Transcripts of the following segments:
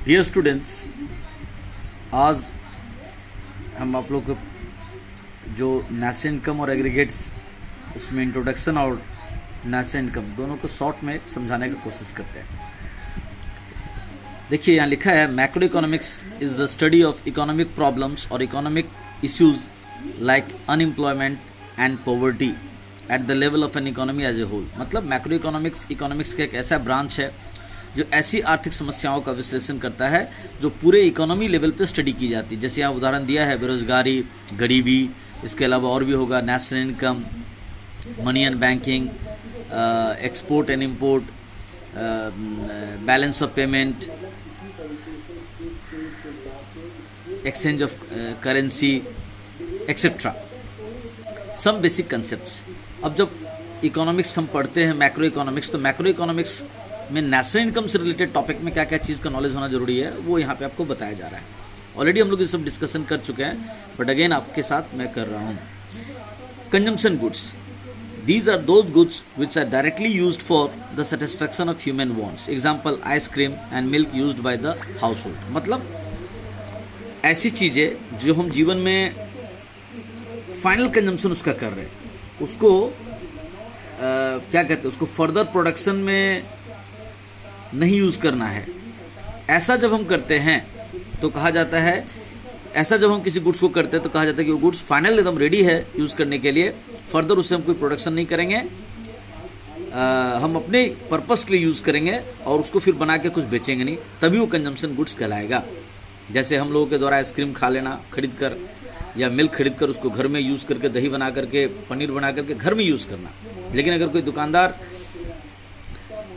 Dear students, आज हम आप लोग को जो नेशनल इनकम और एग्रीगेट्स उसमें इंट्रोडक्शन और नेशनल इनकम दोनों को शॉर्ट में समझाने की कोशिश करते हैं। देखिए यहाँ लिखा है, macroeconomics is the study of economic problems और economic issues like unemployment and poverty at the level of an economy as a whole. मतलब मैक्रो इकोनॉमिक्स का एक ऐसा ब्रांच है जो ऐसी आर्थिक समस्याओं का विश्लेषण करता है जो पूरे इकोनॉमी लेवल पे स्टडी की जाती है। जैसे यहाँ उदाहरण दिया है, बेरोजगारी, गरीबी, इसके अलावा और भी होगा national income, money and banking, export and import, balance of payment, exchange of currency etcetera, some basic concepts. अब जब इकोनॉमिक्स हम पढ़ते हैं मैक्रो इकोनॉमिक्स, तो मैक्रो इकोनॉमिक्स में नेशनल इनकम से रिलेटेड टॉपिक में क्या क्या चीज़ का नॉलेज होना जरूरी है वो यहाँ पे आपको बताया जा रहा है। ऑलरेडी हम लोग ये सब डिस्कशन कर चुके हैं, बट अगेन आपके साथ मैं कर रहा हूँ। Consumption goods, these are those goods which are directly used for the satisfaction of human wants. Example, ice cream and milk used by the household. मतलब ऐसी चीज़ें जो हम जीवन में फाइनल कंजम्पशन उसका कर रहे हैं, उसको क्या कहते हैं, उसको फर्दर प्रोडक्शन में नहीं यूज़ करना है। ऐसा जब हम करते हैं तो कहा जाता है, ऐसा जब हम किसी गुड्स को करते हैं तो कहा जाता है कि वो गुड्स फाइनल एकदम रेडी है यूज़ करने के लिए, फर्दर उससे हम कोई प्रोडक्शन नहीं करेंगे, हम अपने पर्पस के लिए यूज़ करेंगे और उसको फिर बना के कुछ बेचेंगे नहीं, तभी वो कंजम्पशन गुड्स कहलाएगा। जैसे हम लोगों के द्वारा आइसक्रीम खा लेना खरीद कर, या मिल्क खरीद कर उसको घर में यूज़ करके, दही बना करके, पनीर बना करके घर में यूज़ करना। लेकिन अगर कोई दुकानदार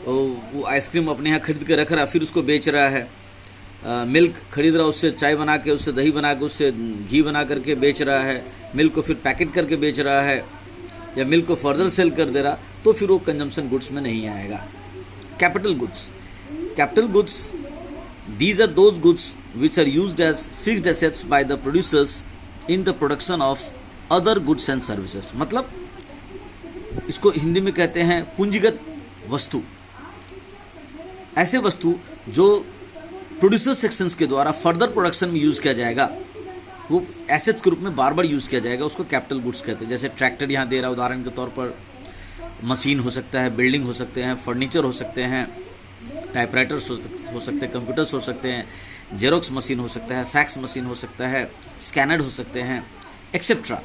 वो आइसक्रीम अपने यहाँ खरीद के रख रहा, फिर उसको बेच रहा है, मिल्क खरीद रहा, उससे चाय बना के, उससे दही बना के, उससे घी बना करके बेच रहा है, मिल्क को फिर पैकेट करके बेच रहा है, या मिल्क को फर्दर सेल कर दे रहा, तो फिर वो कंजम्पशन गुड्स में नहीं आएगा। Capital goods, these are those goods which are used as fixed assets by the producers in the production of other goods and services। मतलब इसको हिंदी में कहते हैं पूंजीगत वस्तु। ऐसे वस्तु जो प्रोड्यूसर सेक्शंस के द्वारा फर्दर प्रोडक्शन में यूज़ किया जाएगा, वो एसेट्स के रूप में बार बार यूज़ किया जाएगा, उसको कैपिटल गुड्स कहते हैं। जैसे ट्रैक्टर यहाँ दे रहा उदाहरण के तौर पर, मशीन हो सकता है, बिल्डिंग हो सकते हैं, फर्नीचर हो सकते हैं, टाइपराइटर्स हो सकते हैं, कंप्यूटर्स हो सकते हैं, जेरोक्स मशीन हो सकता है, फैक्स मशीन हो सकता है, स्कैनर हो सकते हैं एक्सेट्रा।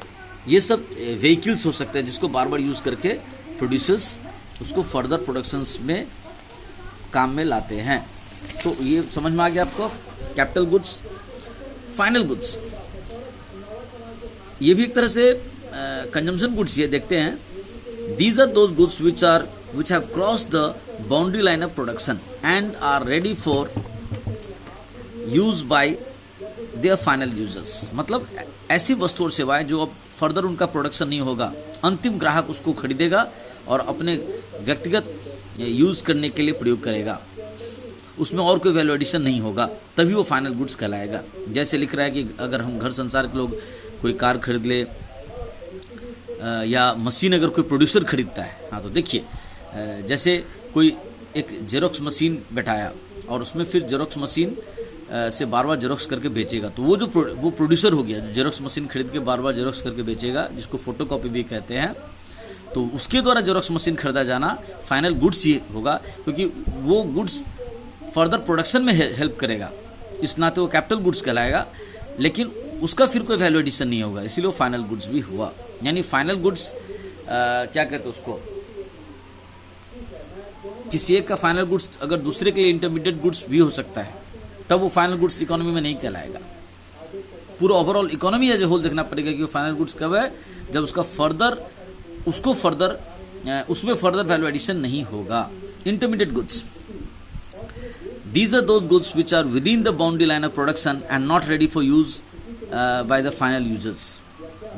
ये सब व्हीकल्स हो सकते हैं जिसको बार बार यूज़ करके प्रोड्यूसर्स उसको फर्दर प्रोडक्शंस में काम में लाते हैं। तो ये समझ में आ गया आपको, कैपिटल गुड्स। फाइनल गुड्स, ये भी एक तरह से कंजम्पशन गुड्स ये देखते हैं। These are those goods which have crossed the boundary line of production and are ready for use by their final users। मतलब ऐसी वस्तु और सेवाएं जो अब फर्दर उनका प्रोडक्शन नहीं होगा, अंतिम ग्राहक उसको खरीदेगा और अपने व्यक्तिगत यूज़ करने के लिए प्रयोग करेगा, उसमें और कोई वैल्यू एडिशन नहीं होगा, तभी वो फाइनल गुड्स कहलाएगा। जैसे लिख रहा है कि अगर हम घर संसार के लोग कोई कार खरीद ले या मशीन अगर कोई प्रोड्यूसर खरीदता है, हाँ तो देखिए, जैसे कोई एक जेरोक्स मशीन बैठाया और उसमें फिर जेरोक्स मशीन से बार बार जेरोक्स करके बेचेगा, तो वो प्रोड्यूसर हो गया जो जेरोक्स मशीन खरीद के बार बार जेरोक्स करके बेचेगा, जिसको फोटोकॉपी भी कहते हैं। तो उसके द्वारा जेरोक्स मशीन खरीदा जाना फाइनल गुड्स ही होगा, क्योंकि वो गुड्स फर्दर प्रोडक्शन में हेल्प करेगा, इस नाते वो कैपिटल गुड्स कहलाएगा, लेकिन उसका फिर कोई वैल्यू एडिशन नहीं होगा, इसीलिए वो फाइनल गुड्स भी हुआ। यानी फाइनल गुड्स क्या कहते हैं उसको, किसी एक का फाइनल गुड्स अगर दूसरे के लिए इंटरमीडिएट गुड्स भी हो सकता है, तब वो फाइनल गुड्स इकोनॉमी में नहीं कहलाएगा। पूरा overall economy as a whole देखना पड़ेगा कि वो फाइनल गुड्स कब है, जब उसका उसमें फर्दर वैल्यू एडिशन नहीं होगा। Intermediate goods, these are those goods which are within the boundary line of production and not ready for use by the final users.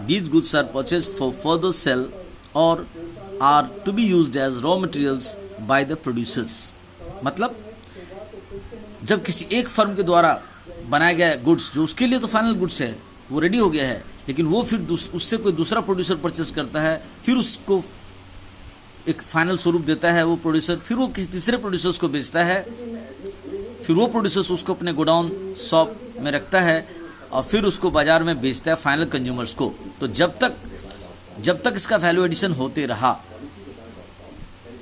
These goods are purchased for further sale or are to be used as raw materials by the producers। मतलब जब किसी एक firm के द्वारा बनाया गया goods जो उसके लिए तो फाइनल गुड्स है, वो रेडी हो गया है, लेकिन वो फिर उससे कोई दूसरा प्रोड्यूसर परचेस करता है, फिर उसको एक फाइनल स्वरूप देता है वो प्रोड्यूसर, फिर वो किसी तीसरे प्रोड्यूसर्स को बेचता है, फिर वो प्रोड्यूसर्स उसको अपने गोडाउन शॉप में रखता है और फिर उसको बाज़ार में बेचता है फाइनल कंज्यूमर्स को। तो जब तक इसका वैल्यू एडिशन होते रहा,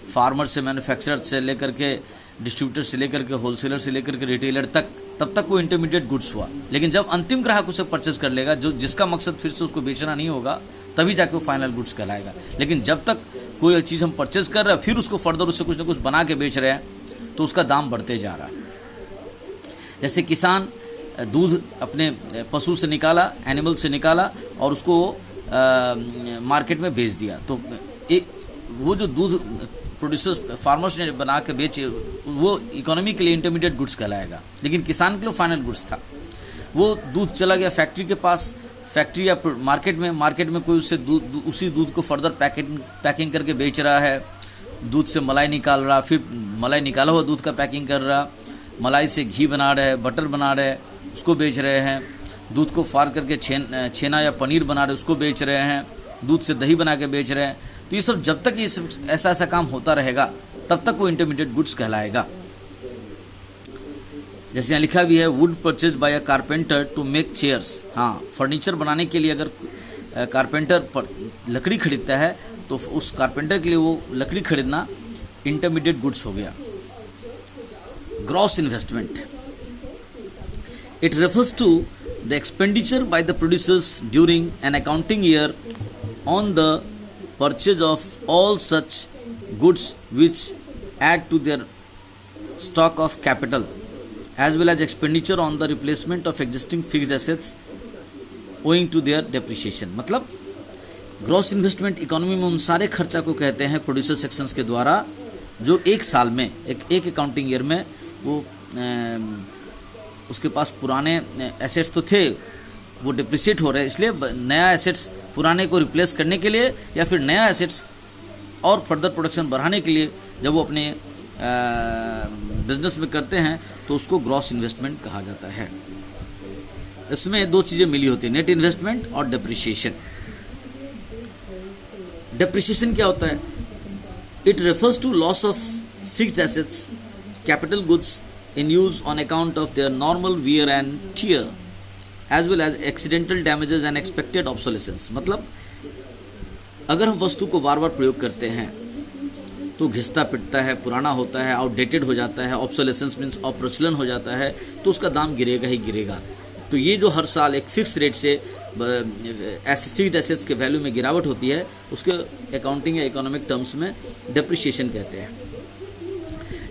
फार्मर से मैन्युफैक्चरर से लेकर के डिस्ट्रीब्यूटर से लेकर के होलसेलर से लेकर के रिटेलर तक, तब तक वो इंटरमीडिएट गुड्स हुआ। लेकिन जब अंतिम ग्राहक उसे परचेज कर लेगा, जो जिसका मकसद फिर से उसको बेचना नहीं होगा, तभी जाके वो फाइनल गुड्स कहलाएगा। लेकिन जब तक कोई चीज़ हम परचेज कर रहे हैं फिर उसको फर्दर उससे कुछ ना कुछ बना के बेच रहे हैं, तो उसका दाम बढ़ते जा रहा है। जैसे किसान दूध अपने पशु से निकाला, एनिमल से निकाला और उसको मार्केट में बेच दिया, तो वो जो दूध प्रोड्यूसर्स फार्मर्स ने बना के बेचे, वो इकोनॉमी के लिए इंटरमीडिएट गुड्स कहलाएगा। लेकिन किसान के लिए फाइनल गुड्स था। वो दूध चला गया फैक्ट्री के पास, फैक्ट्री या मार्केट में कोई उससे उसी दूध को फर्दर पैकिंग करके बेच रहा है। दूध से मलाई निकाल रहा, फिर मलाई निकाला हुआ दूध का पैकिंग कर रहा, मलाई से घी बना रहे, बटर बना रहे, उसको बेच रहे हैं। दूध को फाड़ करके छेना या पनीर बना रहे, उसको बेच रहे हैं। दूध से दही बना के बेच रहे हैं। तो ये सब जब तक ये ऐसा काम होता रहेगा, तब तक वो इंटरमीडिएट गुड्स कहलाएगा। जैसे यहाँ लिखा भी है, wood purchase by a carpenter to make chairs. हाँ, फर्नीचर बनाने के लिए अगर कारपेंटर लकड़ी खरीदता है तो उस कारपेंटर के लिए वो लकड़ी खरीदना इंटरमीडिएट गुड्स हो गया। Gross investment, it refers to the expenditure by the producers during an accounting year on the purchase of all such goods which add to their stock of capital, as well as expenditure on the replacement of existing fixed assets owing to their depreciation। मतलब gross investment economy में उन सारे खर्चा को कहते हैं producer sections के द्वारा जो एक साल में एक अकाउंटिंग ईयर में वो उसके पास पुराने एसेट्स तो थे, वो डिप्रिशिएट हो रहे हैं, इसलिए नया एसेट्स पुराने को रिप्लेस करने के लिए या फिर नया एसेट्स और फर्दर प्रोडक्शन बढ़ाने के लिए जब वो अपने बिजनेस में करते हैं तो उसको ग्रॉस इन्वेस्टमेंट कहा जाता है। इसमें दो चीज़ें मिली होती है, नेट इन्वेस्टमेंट और डेप्रिसिएशन। डेप्रिसिएशन क्या होता है? It refers to loss of fixed assets, capital goods in use on account of their normal wear and tear as well as accidental damages and expected obsolescence. मतलब अगर हम वस्तु को बार बार प्रयोग करते हैं तो घिसता पिटता है, पुराना होता है, आउटडेटेड हो जाता है, ऑब्सोलेसेंस मीन्स अप्रचलन हो जाता है, तो उसका दाम गिरेगा ही गिरेगा। तो ये जो हर साल एक फिक्स रेट से फिक्स्ड एसेट्स के वैल्यू में गिरावट होती है, उसके अकाउंटिंग या इकोनॉमिक टर्म्स में डेप्रिसिएशन कहते हैं।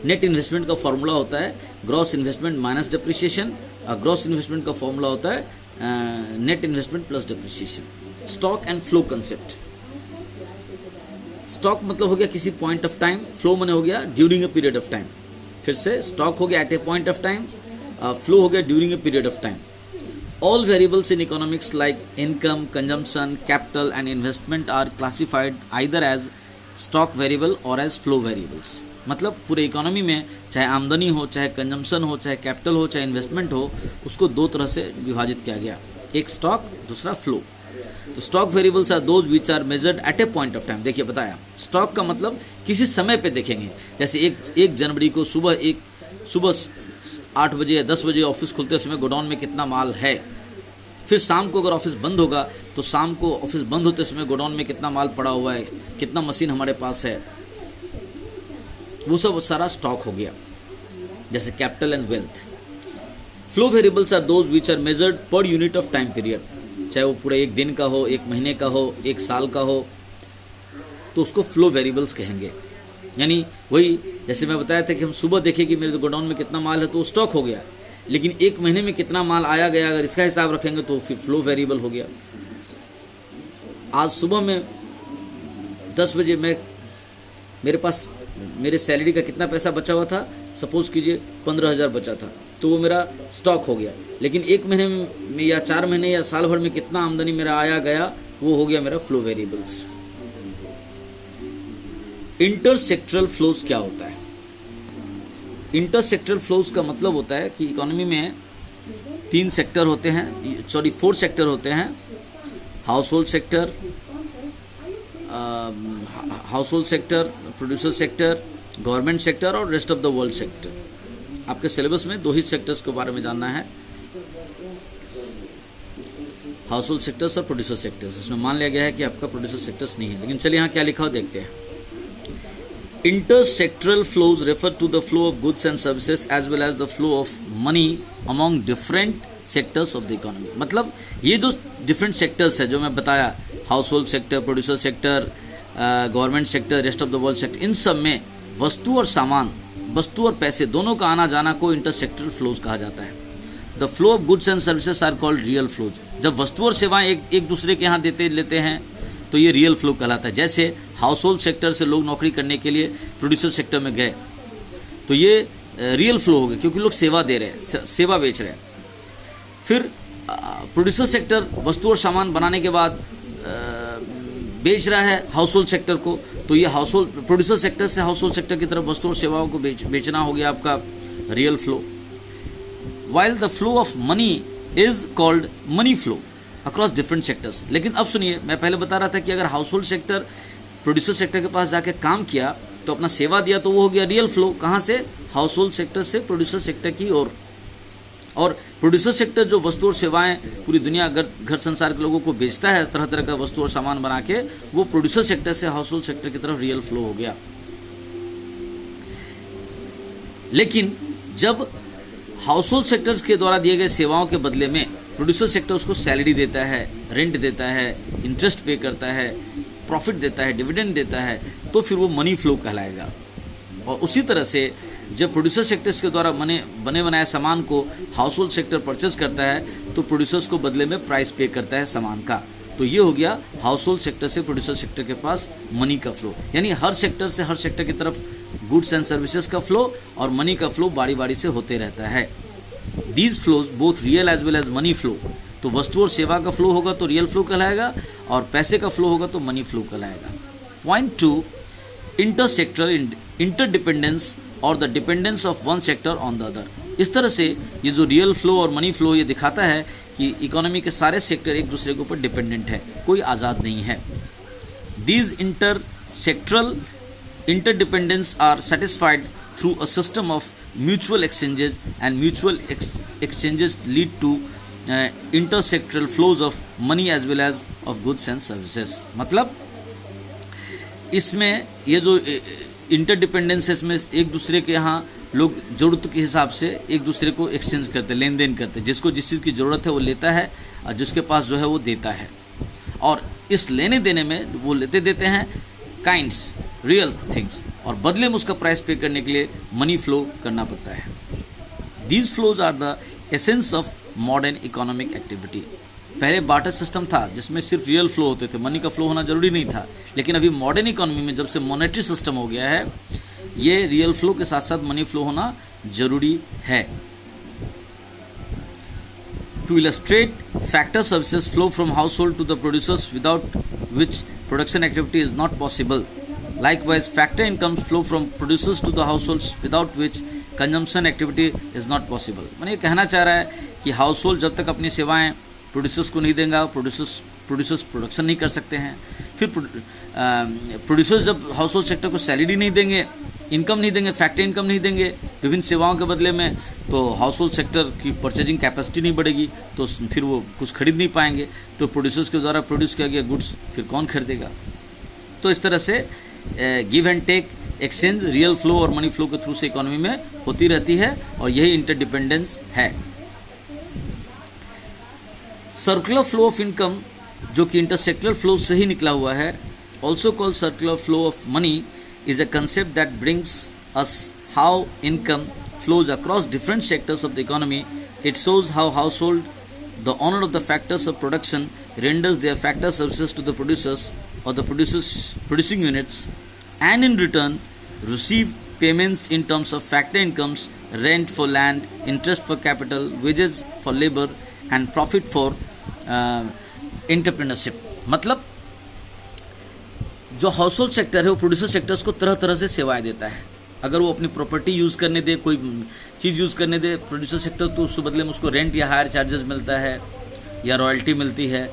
नेट इन्वेस्टमेंट का फॉर्मूला होता है ग्रॉस इन्वेस्टमेंट माइनस डेप्रिसिएशन, और ग्रॉस इन्वेस्टमेंट का फॉर्मूला होता है net investment plus depreciation. Stock and flow concept. Stock मतलब हो गया किसी पॉइंट ऑफ टाइम, फ्लो मने हो गया during a period of time. फिर से स्टॉक हो गया at a point of time, flow हो गया during a period of time. All variables in economics like income, consumption, capital and investment are classified either as stock variable or as flow variables। मतलब पूरे economy में चाहे आमदनी हो, चाहे consumption हो, चाहे कैपिटल हो, चाहे इन्वेस्टमेंट हो, उसको दो तरह से विभाजित किया गया, एक स्टॉक, दूसरा फ्लो। तो stock variables are those which are measured at a point of time. देखिए बताया, स्टॉक का मतलब किसी समय पे देखेंगे, जैसे एक जनवरी को सुबह 8 बजे या 10 बजे ऑफिस खुलते समय गोडाउन में कितना माल है, फिर शाम को अगर ऑफिस बंद होगा तो शाम को ऑफिस बंद होते समय गोडाउन में कितना माल पड़ा हुआ है, कितना मशीन हमारे पास है, वो सब सारा स्टॉक हो गया, जैसे capital and wealth. Flow variables are those which are measured per unit of time period, चाहे वो पूरे एक दिन का हो, एक महीने का हो, एक साल का हो, तो उसको फ्लो वेरिएबल्स कहेंगे। यानी वही जैसे मैं बताया था कि हम सुबह देखें कि मेरे गोडाउन में कितना माल है तो वो स्टॉक हो गया, लेकिन एक महीने में कितना माल आया गया अगर इसका हिसाब रखेंगे तो फिर फ्लो वेरिएबल हो गया। आज सुबह में 10 बजे मेरे पास मेरे सैलरी का कितना पैसा बचा हुआ था, सपोज कीजिए 15,000 बचा था, तो वो मेरा स्टॉक हो गया। लेकिन एक महीने में या 4 महीने या साल भर में कितना आमदनी मेरा आया गया, वो हो गया मेरा फ्लो वेरिएबल्स। इंटरसेक्टरल फ्लोज क्या होता है? इंटरसेक्टरल फ्लोज का मतलब होता है कि इकोनॉमी में 4 सेक्टर होते हैं। Household sector, producer sector, government sector और rest of the world sector. आपके सिलेबस में 2 ही सेक्टर्स के बारे में जानना है, हाउस होल्ड सेक्टर्स और प्रोड्यूसर सेक्टर्स। इसमें मान लिया गया है कि आपका प्रोड्यूसर सेक्टर्स नहीं है, लेकिन चलिए यहाँ क्या लिखा हो देखते हैं। Intersectoral flows refer to the flow of goods and services as well as the flow of money among different sectors of the economy. मतलब ये जो डिफरेंट सेक्टर्स है जो मैं बताया, household sector, producer sector, government sector, rest of the world sector, इन सब में वस्तु और सामान, वस्तु और पैसे दोनों का आना जाना को इंटरसेक्टरल फ्लोज कहा जाता है। The flow of goods and services are called real flows. जब वस्तु और सेवाएं एक दूसरे के यहाँ लेते हैं तो ये रियल फ्लो कहलाता है। जैसे हाउस होल्ड सेक्टर से लोग नौकरी करने के लिए प्रोड्यूसर सेक्टर में गए तो ये रियल फ्लो हो गया, क्योंकि लोग सेवा दे रहे हैं, सेवा बेच रहे हैं। फिर प्रोड्यूसर सेक्टर वस्तु और सामान बनाने के बाद बेच रहा है हाउस होल्ड सेक्टर को, तो ये हाउस होल्ड प्रोड्यूसर सेक्टर से हाउस होल्ड सेक्टर की तरफ वस्तु और सेवाओं को बेचना हो गया आपका real flow. While the flow of money is called money flow across different sectors. लेकिन अब सुनिए, मैं पहले बता रहा था कि अगर house hold sector producer sector के पास जाके काम किया तो अपना सेवा दिया तो वो हो गया रियल फ्लो। कहाँ से? हाउस होल्ड सेक्टर से प्रोड्यूसर सेक्टर की ओर। और प्रोड्यूसर सेक्टर जो वस्तु और सेवाएं पूरी दुनिया घर संसार के लोगों को बेचता है तरह तरह का वस्तु और सामान बना के, वो प्रोड्यूसर सेक्टर से हाउस होल्ड सेक्टर की तरफ रियल फ्लो हो गया। लेकिन जब हाउस होल्ड सेक्टर्स के द्वारा दिए गए सेवाओं के बदले में प्रोड्यूसर सेक्टर उसको सैलरी देता है, रेंट देता है, इंटरेस्ट पे करता है, प्रॉफिट देता है, डिविडेंड देता है, तो फिर वो मनी फ्लो कहलाएगा। और उसी तरह से जब प्रोड्यूसर सेक्टर्स के द्वारा बने बनाए सामान को हाउस होल्ड सेक्टर परचेज करता है तो प्रोड्यूसर्स को बदले में प्राइस पे करता है सामान का। तो ये हो गया हाउस होल्ड सेक्टर से प्रोड्यूसर सेक्टर के पास मनी का फ्लो। यानी हर सेक्टर से हर सेक्टर की तरफ गुड्स एंड सर्विसेज का फ्लो और मनी का फ्लो बारी बारी से होते रहता है। These flows both real as well as money flow. तो वस्तु और सेवा का फ्लो होगा तो रियल फ्लो कहलाएगा, और पैसे का फ्लो होगा तो मनी फ्लो कहलाएगा। पॉइंट 2, इंटरसेक्टरल इंटरडिपेंडेंस और the dependence of one sector on the other. इस तरह से ये जो रियल फ्लो और मनी फ्लो ये दिखाता है कि इकोनॉमी के सारे सेक्टर एक दूसरे के ऊपर डिपेंडेंट है, कोई आज़ाद नहीं है। These intersectoral interdependence are satisfied through a system of mutual exchanges, and mutual exchanges lead to intersectoral flows of money as well as of goods and services। मतलब इसमें ये जो इंटरडिपेंडेंस है, इसमें एक दूसरे के यहाँ लोग ज़रूरत के हिसाब से एक दूसरे को एक्सचेंज करते, लेन देन करते, जिसको जिस चीज़ की ज़रूरत है वो लेता है और जिसके पास जो है वो देता है। और इस लेने देने में वो लेते देते हैं काइंड्स, रियल थिंग्स, और बदले में उसका प्राइस पे करने के लिए मनी फ्लो करना पड़ता है। These flows are the essence of modern economic activity. पहले बार्टर सिस्टम था जिसमें सिर्फ रियल फ्लो होते थे, मनी का फ्लो होना जरूरी नहीं था। लेकिन अभी मॉडर्न इकोनॉमी में जब से मॉनेटरी सिस्टम हो गया है, ये रियल फ्लो के साथ साथ मनी फ्लो होना जरूरी है। To illustrate, factor services flow from household to the producers, without which production activity is not possible. Likewise, factor incomes flow from producers to the households, without which consumption activity is not possible. मैंने ये कहना चाह रहा है कि household जब तक अपनी सेवाएं प्रोड्यूसर्स को नहीं देगा, प्रोड्यूसर्स प्रोडक्शन नहीं कर सकते हैं। फिर प्रोड्यूसर्स जब हाउसहोल्ड सेक्टर को सैलरी नहीं देंगे, इनकम नहीं देंगे, फैक्टर इनकम नहीं देंगे विभिन्न सेवाओं के बदले में, तो हाउसहोल्ड सेक्टर की परचेजिंग कैपेसिटी नहीं बढ़ेगी, तो फिर वो कुछ खरीद नहीं पाएंगे। तो प्रोड्यूसर्स के द्वारा प्रोड्यूस किया गया गुड्स फिर कौन खरीदेगा? तो इस तरह से give and take exchange real flow और मनी फ्लो के थ्रू से इकोनॉमी में होती रहती है, और यही इंटरडिपेंडेंस है। सर्कुलर फ्लो ऑफ इनकम, जो कि इंटरसेक्टरल फ्लो से ही निकला हुआ है, also called circular flow of money, is a concept that brings us how income flows across different sectors of the economy. It shows how household, the owner of the factors of production, renders their factor services to the producers or the producing units, and in return receive payments in terms of factor incomes, rent for land, interest for capital, wages for labor, and profit for entrepreneurship। मतलब जो house hold sector है वो producer sectors को तरह तरह से सेवाएं देता है। अगर वो अपनी प्रॉपर्टी यूज़ करने दे, कोई चीज़ यूज़ करने दे प्रोड्यूसर सेक्टर, तो उसके बदले में उसको रेंट या हायर चार्जेस मिलता है या रॉयल्टी मिलती है।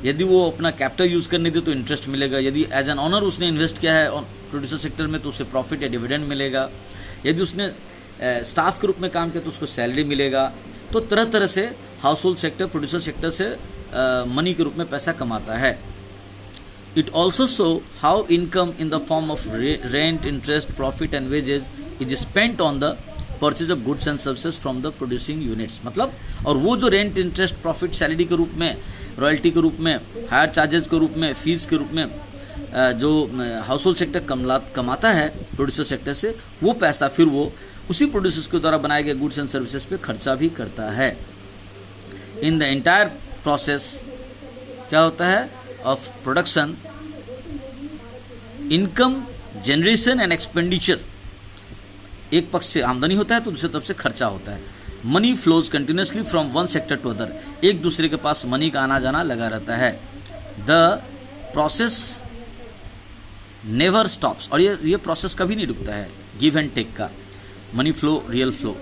यदि वो अपना कैपिटल यूज़ करने दे तो इंटरेस्ट मिलेगा। यदि एज एन ऑनर उसने इन्वेस्ट किया है प्रोड्यूसर सेक्टर में तो उसे प्रॉफिट या डिविडेंड मिलेगा। यदि उसने स्टाफ के रूप में काम किया तो उसको सैलरी मिलेगा। तो तरह तरह से house hold sector, producer sector से मनी के रूप में पैसा कमाता है। It also show how income in the form of rent, interest, profit and wages is spent on the purchase of goods and services from the producing units. मतलब, और वो जो रेंट, इंटरेस्ट, प्रॉफिट, सैलरी के रूप में, royalty के रूप में, हायर चार्जेस के रूप में, फीस के रूप में जो हाउस होल्ड सेक्टर कमाता है प्रोड्यूसर सेक्टर से, वो पैसा फिर वो उसी प्रोड्यूसर्स के द्वारा बनाए गए गुड्स एंड सर्विसेज पे खर्चा भी करता है। इन द एंटायर प्रोसेस क्या होता है of production, income generation and expenditure, एक पक्ष से आमदनी होता है तो दूसरी तरफ से खर्चा होता है। Money flows continuously from one sector to other, एक दूसरे के पास मनी का आना जाना लगा रहता है। द प्रोसेस नेवर स्टॉप्स, और ये प्रोसेस कभी नहीं रुकता है, गिव एंड टेक का, money flow, real flow,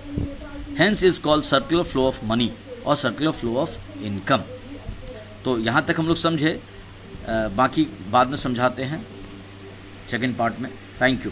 hence is called circular flow of money और सर्कुलर फ्लो ऑफ इनकम। तो यहाँ तक हम लोग समझे, बाकी बाद में समझाते हैं सेकेंड पार्ट में। Thank you.